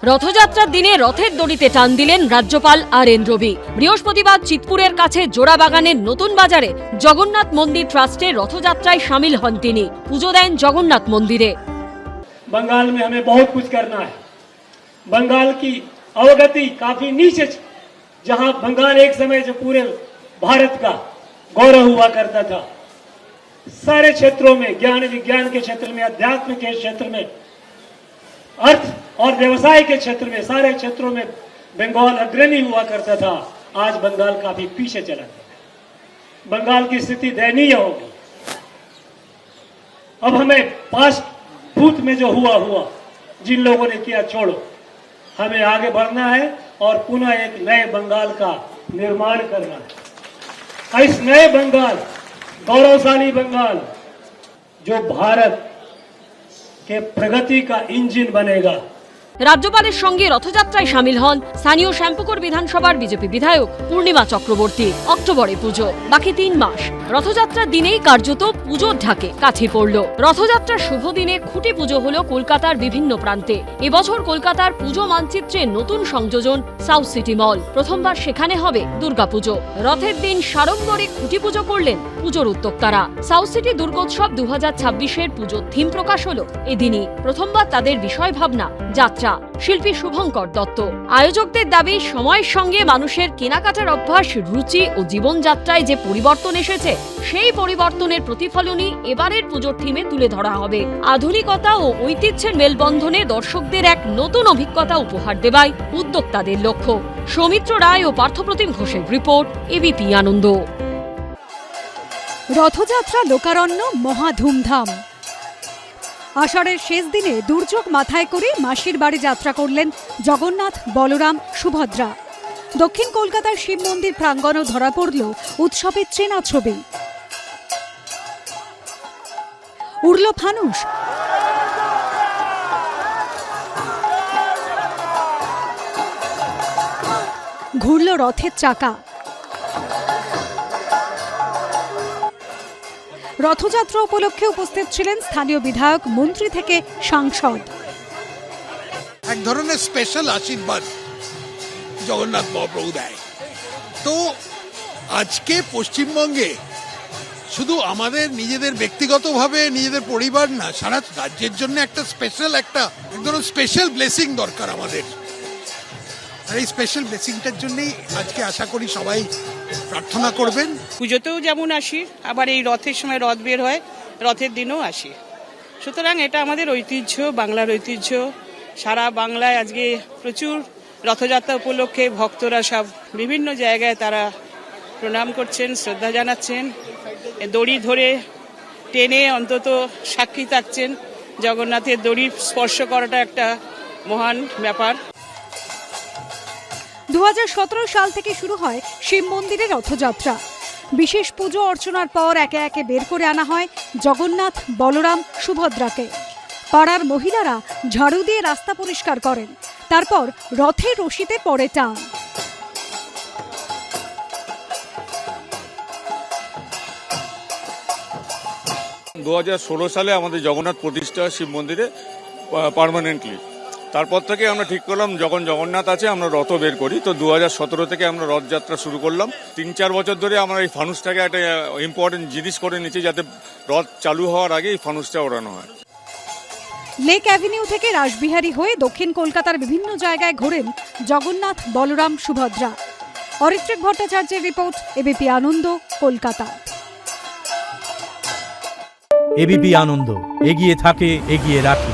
রথযাত্রার দিনে রথের দড়িতে টান দিলেন রাজ্যপাল আর.এন. রবি। বৃহস্পতিবার চিতপুরের কাছে জোড়াবাগানের নতুন বাজারে জগন্নাথ মন্দির ট্রাস্টে রথযাত্রায় সামিল হন তিনি। পুজো দেন জগন্নাথ মন্দিরে। बंगाल में हमें बहुत कुछ करना है। बंगाल की अवगति काफी नीचे, जहां बंगाल एक समय जो पूरे भारत का गौरव हुआ करता था, सारे क्षेत्रों में, ज्ञान विज्ञान के क्षेत्र में, अध्यात्म के क्षेत्र में, अर्थ और व्यवसाय के क्षेत्र में, सारे क्षेत्रों में बंगाल अग्रणी हुआ करता था। आज बंगाल काफी पीछे चला गया। बंगाल की स्थिति दयनीय होगी। अब हमें पास्ट भूत में जो हुआ, जिन लोगों ने किया छोड़ो, हमें आगे बढ़ना है और पुनः एक नए बंगाल का निर्माण करना है। इस नए बंगाल, गौरवशाली बंगाल, जो भारत के प्रगति का इंजन बनेगा। রাজ্যপালের সঙ্গে রথযাত্রায় সামিল হন স্থানীয় শ্যামপুকুর বিধানসভার বিজেপি বিধায়ক পূর্ণিমা চক্রবর্তী। অক্টোবরে পুজো, বাকি 3 মাস। রথযাত্রার দিনেই কার্যত পুজোর ঢাকে কাছে পড়ল। রথযাত্রার শুভ দিনে খুঁটি পুজো হলো কলকাতার বিভিন্ন প্রান্তে। এবছর কলকাতার পুজো মানচিত্রে নতুন সংযোজন সাউথ সিটি মল। প্রথমবার সেখানে হবে দুর্গাপুজো। রথের দিন সাড়ম্বরে খুঁটি পুজো করলেন পুজোর উদ্যোক্তারা। সাউথ সিটি দুর্গোৎসব 2026-এর পুজোর থিম প্রকাশ হলো এদিনই। প্রথমবার তাদের বিষয় ভাবনা যাত্রা। শিল্পী শুভঙ্কর দত্ত। আয়োজকদের দাবি, সময়ের সঙ্গে মানুষের কেনাকাটার অভ্যাস, রুচি ও জীবনযাত্রায় যে পরিবর্তন এসেছে, সেই পরিবর্তনের প্রতিফলনই এবারের পুজোর থিমে তুলে ধরা হবে। আধুনিকতা ও ঐতিহ্যের মেলবন্ধনে দর্শকদের এক নতুন অভিজ্ঞতা উপহার দেওয়াই উদ্যোক্তাদের লক্ষ্য। সৌমিত্র রায় ও পার্থপ্রতিম ঘোষের রিপোর্ট, এবিপি আনন্দ। রথযাত্রা লোকারণ্য মহা ধুমধাম। আষাঢ়ের শেষ দিনে দুর্যোগ মাথায় করে মাসির বাড়ি যাত্রা করলেন জগন্নাথ, বলরাম, সুভদ্রা। দক্ষিণ কলকাতার শিব মন্দির প্রাঙ্গণও ধরা পড়ল উৎসবের চেনা ছবি। উড়ল ফানুস, ঘুরল রথের চাকা। রথযাত্রা উপলক্ষে উপস্থিত ছিলেন স্থানীয় বিধায়ক, মন্ত্রী থেকে সাংসদ। এক ধরনের স্পেশাল আশীর্বাদ জগন্নাথ মহাপ্রভু দেয়। তো আজকে পশ্চিমবঙ্গে শুধু আমাদের নিজেদের ব্যক্তিগতভাবে, নিজেদের পরিবার না, সারা রাজ্যের জন্য একটা একদম স্পেশাল ব্লেসিং দরকার আমাদের। আর এই স্পেশাল ব্লেসিংটার জন্যই আজকে আশা করি সবাই প্রার্থনা করবেন। পুজোতেও যেমন আসি, আবার এই রথের সময় রথ বের হয়, রথের দিনেও আসি। সুতরাং এটা আমাদের ঐতিহ্য, বাংলার ঐতিহ্য। সারা বাংলায় আজকে প্রচুর রথযাত্রা উপলক্ষে ভক্তরা সব বিভিন্ন জায়গায় তারা প্রণাম করছেন, শ্রদ্ধা জানাচ্ছেন, দড়ি ধরে টেনে অন্তত সাক্ষী থাকছেন। জগন্নাথের দড়ি স্পর্শ করাটা একটা মহান ব্যাপার। 2017 সাল থেকে শুরু হয় শিব মন্দিরে রথযাত্রা। বিশেষ পুজো অর্চনার পর একে একে বের করে আনা হয় জগন্নাথ, বলরাম, সুভদ্রাকে। পাড়ার মহিলারা ঝাড়ু দিয়ে রাস্তা পরিষ্কার করেন। তারপর রথের রশিতে পড়ে টান। দু 2016 সালে আমাদের জগন্নাথ প্রতিষ্ঠা শিব মন্দিরে পার্মানেন্টলি। তারপর থেকে আমরা ঠিক করলাম যখন জগন্নাথ আছে আমরা রথ বের করি। তো 2017 থেকে আমরা রথযাত্রা শুরু করলাম। 3-4 বছর ধরে আমরা এই ফানুসটাকে একটা ইম্পর্টেন্ট জিনিস করে নিচ্ছি, যাতে রথ চালু হওয়ার আগে এই ফানুসটা ওড়ানো হয়। লেক অ্যাভিনিউ থেকে রাসবিহারী হয়ে দক্ষিণ কলকাতার বিভিন্ন জায়গায় ঘোরেন জগন্নাথ, বলরাম, সুভদ্রা। অরিত্রিক ভট্টাচার্যের রিপোর্ট, এবিপি আনন্দ, কলকাতা। এবিপি আনন্দ, এগিয়ে থাকে, এগিয়ে রাখে।